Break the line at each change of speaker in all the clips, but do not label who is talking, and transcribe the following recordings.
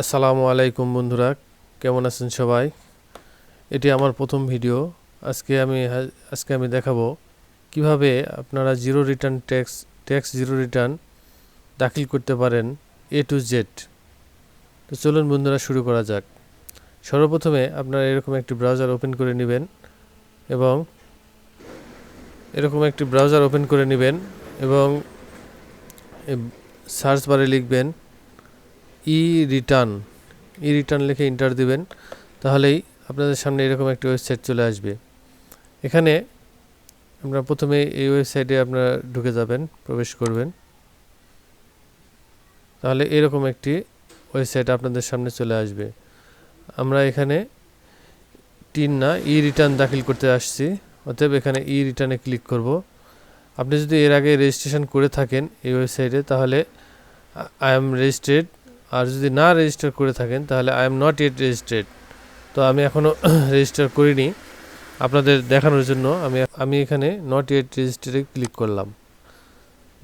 আসসালামু আলাইকুম বন্ধুরা, কেমন আছেন সবাই? এটি আমার প্রথম ভিডিও। আজকে আমি দেখাবো কিভাবে আপনারা zero return tax zero return দাখিল করতে পারেন A to Z। তো চলুন বন্ধুরা, শুরু করা যাক। সর্বপ্রথমে আপনারা এরকম একটি ব্রাউজার ওপেন করে নেবেন এবং সার্চ বারে লিখবেন ই রিটার্ন লিখে এন্টার দিবেন। তাহলেই আপনাদের সামনে এরকম একটি ওয়েবসাইট চলে আসবে। এখানে আপনারা প্রথমে এই ওয়েবসাইটে আপনারা ঢুকে যাবেন, প্রবেশ করবেন। তাহলে এরকম একটি ওয়েবসাইট আপনাদের সামনে চলে আসবে। আমরা এখানে ই রিটার্ন দাখিল করতে আসছি, অতএব এখানে ই রিটার্নে ক্লিক করব। আপনি যদি এর আগে রেজিস্ট্রেশন করে থাকেন এই ওয়েবসাইটে, তাহলে আই এম রেজিস্টার্ড, আর যদি না রেজিস্টার করে থাকেন তাহলে I am not yet registered. তো আমি এখনও রেজিস্টার করিনি, আপনাদের দেখানোর জন্য আমি এখানে নট ইয়েট রেজিস্টারে ক্লিক করলাম।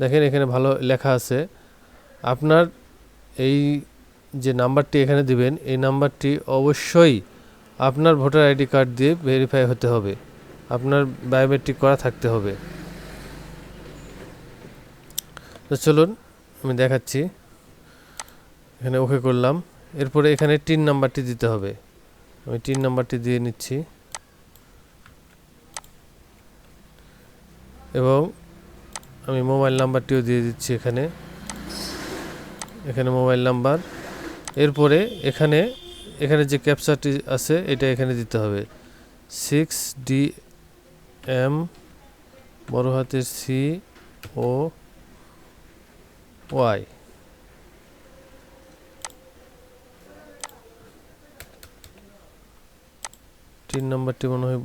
দেখেন এখানে ভালো লেখা আছে, আপনার এই যে নাম্বারটি এখানে দিবেন, এই নাম্বারটি অবশ্যই আপনার ভোটার আইডি কার্ড দিয়ে ভেরিফাই হতে হবে, আপনার বায়োমেট্রিক করা থাকতে হবে। তো চলুন আমি দেখাচ্ছি। এখানে ওকে করলাম। এরপরে এখানে নাম্বারটি দিতে হবে। আমি নাম্বারটি দিয়ে নিচ্ছি এবং আমি মোবাইল নাম্বারটিও দিয়ে দিচ্ছি এখানে মোবাইল নাম্বার। এরপরে এখানে যে ক্যাপচাটি আছে এটা এখানে দিতে হবে, 6DM বড় হাতের COY। নাম্বারটি মনে হয়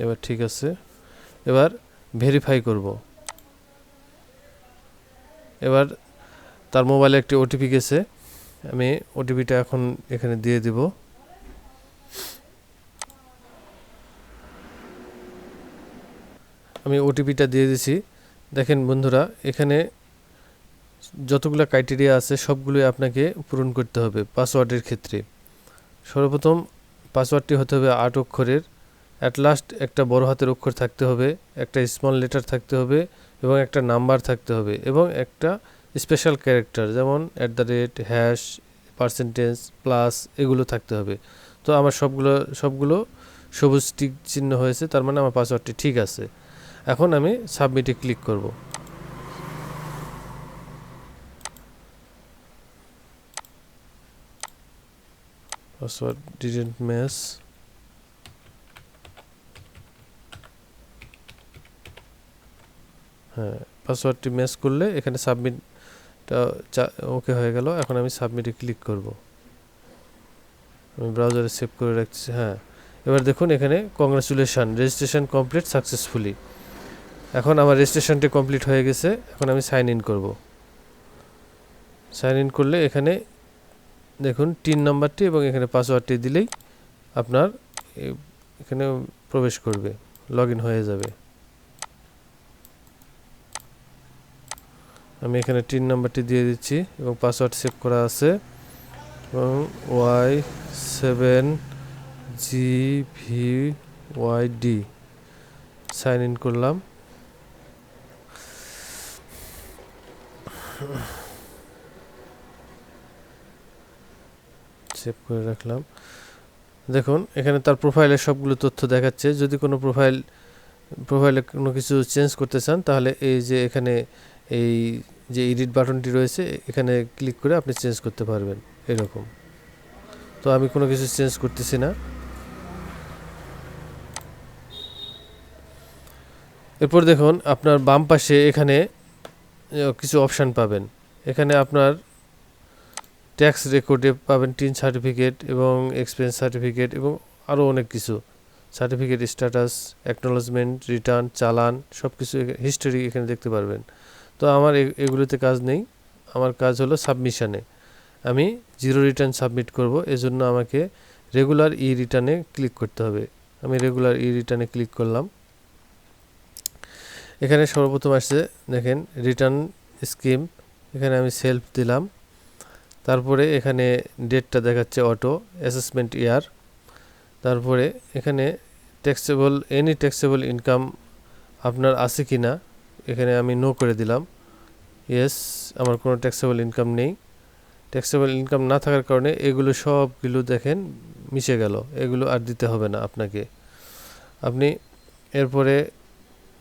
এবার ঠিক আছে। এবার ভেরিফাই করব। এবার তার মোবাইলে একটি ওটিপি গেছে, আমি ওটিপিটা এখন এখানে দিয়ে দিব। আমি ওটিপিটা দিয়ে দিছি। দেখেন বন্ধুরা, এখানে যতগুলো ক্রাইটেরিয়া আছে সবগুলোই আপনাকে পূরণ করতে হবে পাসওয়ার্ডের ক্ষেত্রে। সর্বপ্রথম পাসওয়ার্ডটি হতে হবে 8 অক্ষরের, অ্যাট লাস্ট একটা বড় হাতের অক্ষর থাকতে হবে, একটা স্মল লেটার থাকতে হবে এবং একটা নাম্বার থাকতে হবে এবং একটা স্পেশাল ক্যারেক্টার যেমন @, পার্সেন্টেজ, প্লাস এগুলো থাকতে হবে। তো আমার সবগুলো সবুজ টিক চিহ্ন হয়েছে, তার মানে আমার পাসওয়ার্ডটি ঠিক আছে। এখন আমি সাবমিটে ক্লিক করব। Password didn't match. হ্যাঁ, পাসওয়ার্ডটি ম্যাচ করলে এখানে সাবমিটটা ওকে হয়ে গেল। এখন আমি সাবমিটে ক্লিক করব। আমি ব্রাউজারে সেভ করে রাখছি। হ্যাঁ, এবার দেখুন এখানে কংগ্রাচুলেশন, রেজিস্ট্রেশন কমপ্লিট সাকসেসফুলি। এখন আমার রেজিস্ট্রেশনটি কমপ্লিট হয়ে গেছে। এখন আমি সাইন ইন করব। সাইন ইন করলে এখানে দেখুন নাম্বারটি এবং এখানে পাসওয়ার্ডটি দিলেই আপনার এখানে প্রবেশ করবে, লগ ইন হয়ে যাবে। আমি এখানে নাম্বারটি দিয়ে দিচ্ছি এবং পাসওয়ার্ড সেভ করা আছে এবং Y7GVYD সাইন ইন করলাম। সেভ করে রাখলাম। দেখুন এখানে তার প্রোফাইলের সবগুলো তথ্য দেখাচ্ছে। যদি কোনো প্রোফাইলে কোনো কিছু চেঞ্জ করতে চান তাহলে এই যে এখানে এই যে এডিট বাটনটি রয়েছে এখানে ক্লিক করে আপনি চেঞ্জ করতে পারবেন এরকম। তো আমি কোনো কিছু চেঞ্জ করতেছি না। এরপর দেখুন আপনার বাম পাশে এখানে কিছু অপশান পাবেন। এখানে আপনার ট্যাক্স রেকর্ডে পাবেন সার্টিফিকেট এবং এক্সপেন্স সার্টিফিকেট এবং আরও অনেক কিছু সার্টিফিকেট, স্ট্যাটাস, অ্যাকনোলেজমেন্ট, রিটার্ন, চালান, সব কিছু হিস্টোরি এখানে দেখতে পারবেন। তো আমার এগুলোতে কাজ নেই, আমার কাজ হলো সাবমিশানে। আমি জিরো রিটার্ন সাবমিট করব, এজন্য আমাকে রেগুলার ই রিটার্নে ক্লিক করতে হবে। আমি রেগুলার ই রিটার্নে ক্লিক করলাম। এখানে সর্বপ্রথম আসছে দেখেন রিটার্ন স্কিম, এখানে আমি সেলফ দিলাম। তারপরে এখানে ডেটটা দেখাচ্ছে অটো অ্যাসেসমেন্ট ইয়ার। তারপরে এখানে এনি ট্যাক্সেবল ইনকাম আপনার আছে কি না, এখানে আমি নো করে দিলাম। ইয়েস, আমার কোনো ট্যাক্সেবল ইনকাম নেই। ট্যাক্সেবল ইনকাম না থাকার কারণে এগুলো সবগুলো দেখেন মিশে গেল, এগুলো আর দিতে হবে না আপনাকে। আপনি এরপরে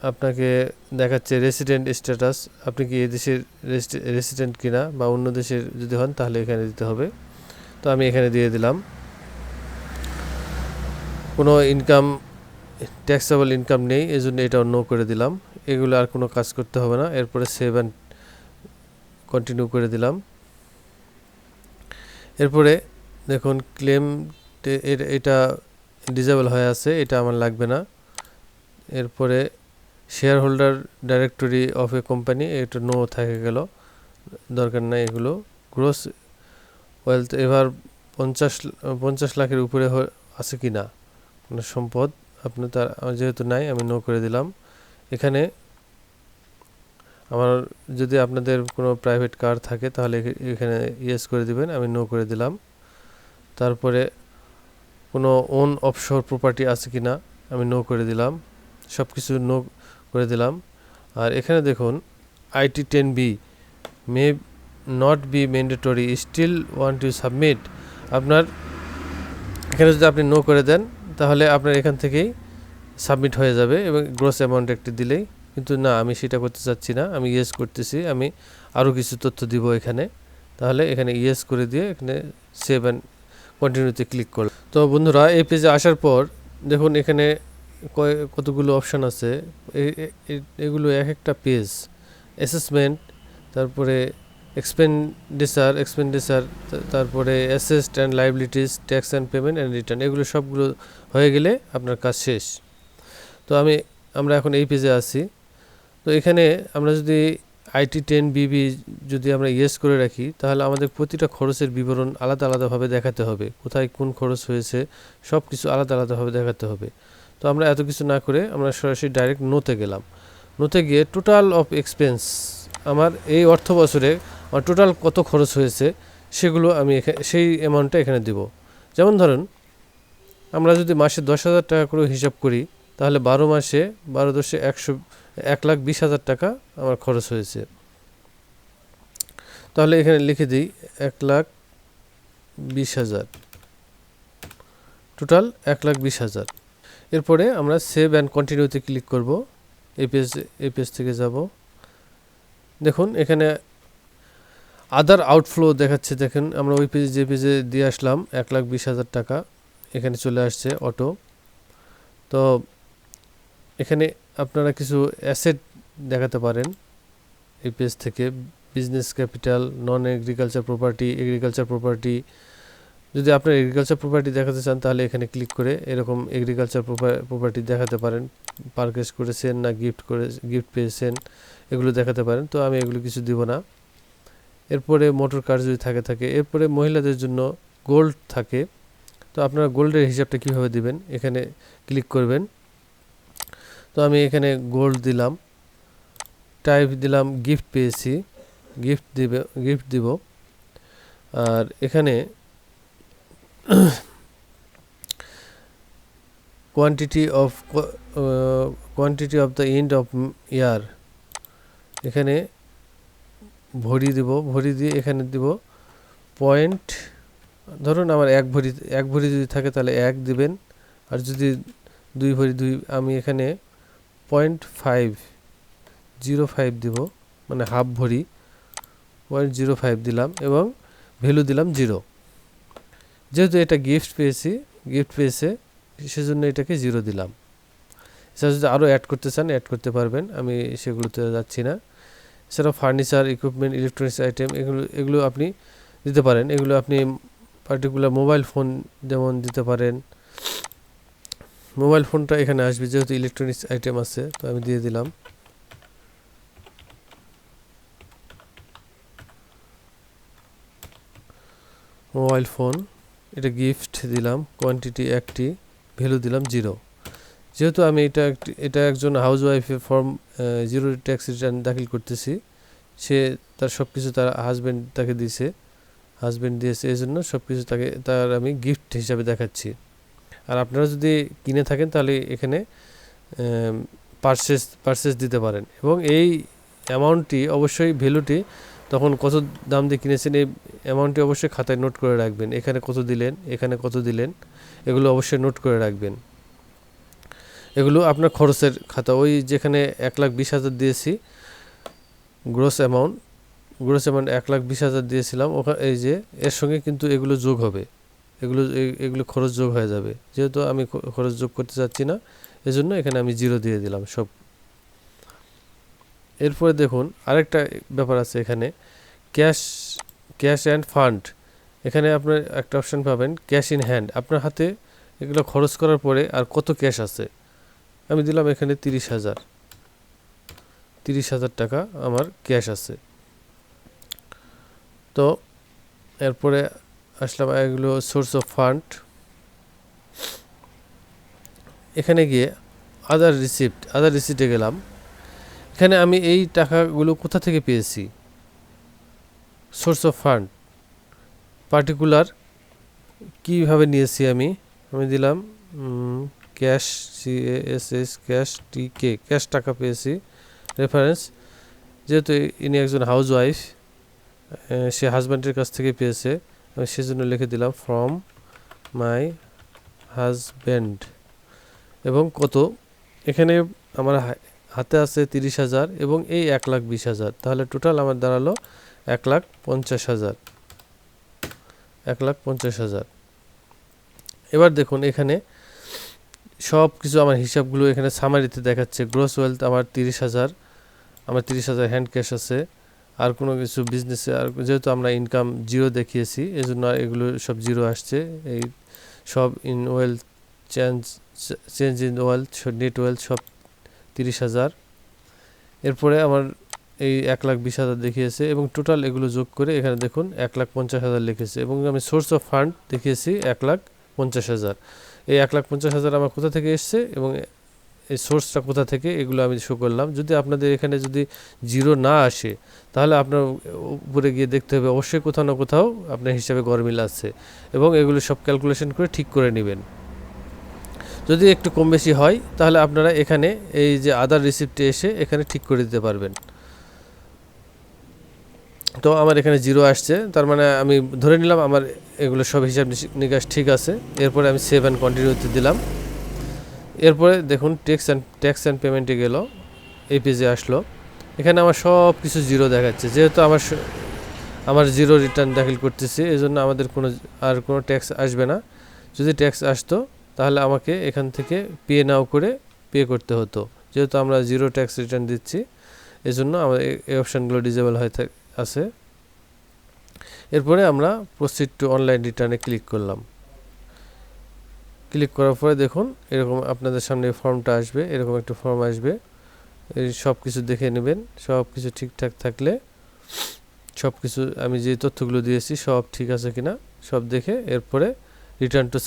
আপনাকে দেখাচ্ছে রেসিডেন্ট স্ট্যাটাস, আপনি কি এই দেশের রেসিডেন্ট কিনা বা অন্য দেশের যদি হন তাহলে এখানে দিতে হবে। তো আমি এখানে দিয়ে দিলাম। কোনো ট্যাক্সেবল ইনকাম নেই, এই জন্য এটা নো করে দিলাম। এগুলো আর কোনো কাজ করতে হবে না। এরপরে সেভ অ্যান্ড কন্টিনিউ করে দিলাম। এরপরে দেখুন ক্লেম এটা ডিসেবল হয়ে আছে, এটা আমার লাগবে না। এরপরে share holder directory of a company, এটা নো থেকে গেল, দরকার নাই এগুলো। গ্রোস ওয়েলথ এবার 50 লাখের উপরে আছে কি না কোনো সম্পদ আপনার, তার যেহেতু নাই আমি নো করে দিলাম। এখানে আমার যদি আপনাদের কোনো প্রাইভেট কার থাকে তাহলে এখানে ইয়েস করে দিবেন, আমি নো করে দিলাম। তারপরে কোনো ওন অফশোর প্রপার্টি আছে কি না আমি নো করে দিলাম, সব কিছু নো করে দিলাম। আর এখানে দেখুন IT 10B may not be mandatory still want to submit, আপনার এখানে যদি আপনি নো করে দেন তাহলে আপনার এখান থেকেই সাবমিট হয়ে যাবে এবং গ্রস অ্যামাউন্ট একটি দিলেই, কিন্তু না আমি সেটা করতে চাচ্ছি না, আমি ইয়েস করতেছি। আমি আরও কিছু তথ্য দিব এখানে, তাহলে এখানে ইয়েস করে দিয়ে এখানে সেভ অ্যান্ড কন্টিনিউতে ক্লিক করব। তো বন্ধুরা এই পেজে আসার পর দেখুন এখানে কতগুলো অপশান আছে, এগুলো এক একটা পেজ। অ্যাসেসমেন্ট, তারপরে এক্সপেন্ডিচার, তারপরে asset and liabilities, tax and payment and return, এগুলো সবগুলো হয়ে গেলে আপনার কাজ শেষ। তো আমরা এখন এই পেজে আছি। তো এখানে আমরা যদি IT 10BB যদি আমরা ইয়েস করে রাখি তাহলে আমাদের প্রতিটা খরচের বিবরণ আলাদা আলাদাভাবে দেখাতে হবে, কোথায় কোন খরচ হয়েছে সব কিছু আলাদা আলাদাভাবে দেখাতে হবে। তো আমরা এত কিছু না করে আমরা সরাসরি ডাইরেক্ট নোতে গেলাম। নোতে গিয়ে টোটাল অফ এক্সপেন্স, আমার এই অর্থ বছরে আমার টোটাল কত খরচ হয়েছে সেগুলো আমি সেই অ্যামাউন্টটা এখানে দেব। যেমন ধরুন আমরা যদি মাসে 10,000 টাকা করে হিসাব করি তাহলে 12 মাসে 12 দশে 1,20,000 টাকা আমার খরচ হয়েছে। তাহলে এখানে লিখে দিই 1,20,000, টোটাল 1,20,000। এরপরে আমরা সেভ অ্যান্ড কন্টিনিউতে ক্লিক করব। এই পেজ থেকে যাব, দেখুন এখানে আদার আউটফ্লো দেখাচ্ছে। দেখেন আমরা ওই পেজে যে পেজে দিয়ে আসলাম 1,20,000 টাকা এখানে চলে আসছে অটো। তো এখানে আপনারা কিছু অ্যাসেট দেখাতে পারেন এই পেজ থেকে, বিজনেস ক্যাপিটাল, নন এগ্রিকালচার প্রপার্টি, এগ্রিকালচার প্রপার্টি। যদি আপনার এগ্রিকালচার প্রপার্টি দেখাতে চান তাহলে এখানে ক্লিক করে এরকম এগ্রিকালচার প্রপার্টি দেখাতে পারেন, পারচেজ করেছেন না গিফট পেয়েছেন এগুলো দেখাতে পারেন। তো আমি এগুলো কিছু দিব না। এরপরে মোটর কার যদি থাকে, এরপরে মহিলাদের জন্য গোল্ড থাকে। তো আপনারা গোল্ডের হিসাবটা কীভাবে দিবেন এখানে ক্লিক করবেন। তো আমি এখানে গোল্ড দিলাম, টাইপ দিলাম গিফট পেয়েছি, গিফট দিব। আর এখানে quantity of the end of year, এখানে ভরি দিয়ে এখানে দিব পয়েন্ট। ধরুন আমার এক ভরি যদি থাকে তাহলে 1 দিবেন, আর যদি 2 ভরি আমি এখানে 0.505 দিব, মানে হাফ ভরি 0.05 দিলাম এবং ভ্যালু দিলাম 0। যেহেতু এটা গিফট পেয়েছে সেজন্য এটাকে 0 দিলাম। এছাড়া যদি আরও অ্যাড করতে চান অ্যাড করতে পারবেন, আমি সেগুলোতে যাচ্ছি না। এছাড়াও ফার্নিচার, ইকুইপমেন্ট, ইলেকট্রনিক্স আইটেম এগুলো আপনি দিতে পারেন। এগুলো আপনি পার্টিকুলার মোবাইল ফোন যেমন দিতে পারেন, মোবাইল ফোনটা এখানে আসবে যেহেতু ইলেকট্রনিক্স আইটেম আছে। তো আমি দিয়ে দিলাম। মোবাইল ফোন, এটা গিফট দিলাম, কোয়ান্টিটি 1টি, ভ্যালু দিলাম 0। যেহেতু আমি এটা একজন হাউস ওয়াইফের ফর্ম 0 ট্যাক্স রিটার্ন দাখিল করতেছি, সে তার সব কিছু তার হাজব্যান্ড তাকে দিছে, হাজবেন্ড দিয়েছে, এই জন্য সব কিছু তার আমি গিফট হিসাবে দেখাচ্ছি। আর আপনারা যদি কিনে থাকেন তাহলে এখানে পারচেস দিতে পারেন, এবং এই অ্যামাউন্টটি অবশ্যই ভ্যালুটি তখন কত দাম দিয়ে কিনেছেন এই অ্যামাউন্টটি অবশ্যই খাতায় নোট করে রাখবেন। এখানে কত দিলেন, এখানে কত দিলেন, এগুলো অবশ্যই নোট করে রাখবেন। এগুলো আপনার খরচের খাতা, ওই যেখানে 1,20,000 দিয়েছি গ্রোস অ্যামাউন্ট 1,20,000 দিয়েছিলাম, ওখানে এই যে এর সঙ্গে কিন্তু এগুলো যোগ হবে, এগুলো খরচ যোগ হয়ে যাবে। যেহেতু আমি খরচ যোগ করতে চাচ্ছি না, এজন্য এখানে আমি 0 দিয়ে দিলাম সব। এরপরে দেখুন আরেকটা ব্যাপার আছে এখানে, ক্যাশ অ্যান্ড ফান্ড। এখানে আপনার একটা অপশন পাবেন ক্যাশ ইন হ্যান্ড, আপনার হাতে এগুলো খরচ করার পরে আর কত ক্যাশ আছে। আমি দিলাম এখানে 30,000 টাকা আমার ক্যাশ আছে। তো এরপরে আসলাম এগুলো সোর্স অফ ফান্ড, এখানে গিয়ে আদার রিসিপ্টে গেলাম। এখানে আমি এই টাকাগুলো কোথা থেকে পেয়েছি, সোর্স অফ ফান্ড পার্টিকুলার কীভাবে নিয়েছি আমি দিলাম cash CASH cash TK cash টাকা পেয়েছি। রেফারেন্স, যেহেতু ইনি একজন হাউস ওয়াইফ, সে হাজব্যান্ডের কাছ থেকে পেয়েছে, আমি সেজন্য লিখে দিলাম ফ্রম মাই হাজব্যান্ড। এবং কত, এখানে আমার হাতে আছে 30,000 এবং এই 1,20,000, তাহলে টোটাল আমার দাঁড়ালো 1,50,000। এবার দেখুন এখানে সব কিছু আমার হিসাবগুলো এখানে সামারিতে দেখাচ্ছে। গ্রোস ওয়েলথ আমার 30,000, আমার 30,000 হ্যান্ড ক্যাশ আছে। আর কোনো কিছু বিজনেসে, আর যেহেতু আমরা ইনকাম 0 দেখিয়েছি এজন্য এগুলো সব 0 আসছে। এই সব in wealth change in wealth, net wealth সব 30,000। এরপরে আমার এই 1,20,000 দেখিয়েছে, এবং টোটাল এগুলো যোগ করে এখানে দেখুন 1,50,000 লিখেছে, এবং আমি সোর্স অফ ফান্ড দেখিয়েছি 1,50,000। এই 1,50,000 আমার কোথা থেকে এসছে এবং এই সোর্সটা কোথা থেকে, এগুলো আমি শো করলাম। যদি আপনাদের এখানে যদি 0 না আসে তাহলে আপনার উপরে গিয়ে দেখতে হবে, অবশ্যই কোথাও না কোথাও আপনার হিসাবে গরমিল আছে, এবং এগুলো সব ক্যালকুলেশন করে ঠিক করে নেবেন। যদি একটু কম বেশি হয় তাহলে আপনারা এখানে এই যে আদার রিসিপ্টে এসে এখানে ঠিক করে দিতে পারবেন। তো আমার এখানে 0 আসছে, তার মানে আমি ধরে নিলাম আমার এগুলো সব হিসাব নিকাশ ঠিক আছে। এরপরে আমি সেভ অ্যান্ড কন্টিনিউতে দিলাম। এরপরে দেখুন ট্যাক্স অ্যান্ড পেমেন্টে গেল, এই পেজে আসলো। এখানে আমার সব কিছু 0 দেখাচ্ছে, যেহেতু আমার 0 রিটার্ন দাখিল করতেছি, এই জন্য আমাদের কোনো ট্যাক্স আসবে না। যদি ট্যাক্স আসতো তাহলে আমাকে এখান থেকে পে নাও করে পে করতে হতো, যেহেতু আমরা 0 ট্যাক্স রিটার্ন দিচ্ছি, এজন্য আমাদের এই অপশানগুলো ডিজেবল হয়ে আছে। এরপরে আমরা প্রসিড টু অনলাইন রিটার্নে ক্লিক করলাম। ক্লিক করার পরে দেখুন এরকম আপনাদের সামনে ফর্মটা আসবে, এরকম একটা ফর্ম আসবে। এই সব কিছু দেখে নেবেন, সব কিছু ঠিকঠাক থাকলে, সব কিছু আমি যে তথ্যগুলো দিয়েছি সব ঠিক আছে কিনা সব দেখে এরপরে রিটার্ন টু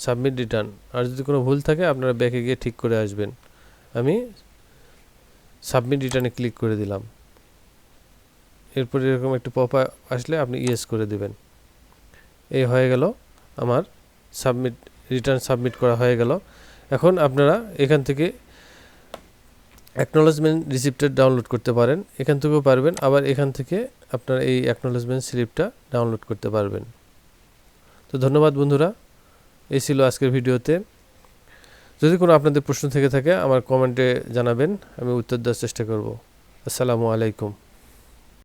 সাবমিট রিটার্ন। আর যদি কোনো ভুল থাকে আপনারা ব্যাকে গিয়ে ঠিক করে আসবেন। আমি সাবমিট রিটার্নে ক্লিক করে দিলাম। এরপরে এরকম একটা পপ আপ আসলে আপনি ইয়েস করে দেবেন। এই হয়ে গেল আমার রিটার্ন সাবমিট করা হয়ে গেল। এখন আপনারা এখান থেকে অ্যাকনোলেজমেন্ট রিসিপ্টটা ডাউনলোড করতে পারেন, এখান থেকেও পারবেন, আবার এখান থেকে আপনারা এই অ্যাকনোলেজমেন্ট স্লিপটা ডাউনলোড করতে পারবেন। তো ধন্যবাদ বন্ধুরা, এই ছিল আজকের ভিডিওতে। যদি কোনো আপনাদের প্রশ্ন থেকে থাকে আমার কমেন্টে জানাবেন, আমি উত্তর দেওয়ার চেষ্টা করব। আসসালামু আলাইকুম।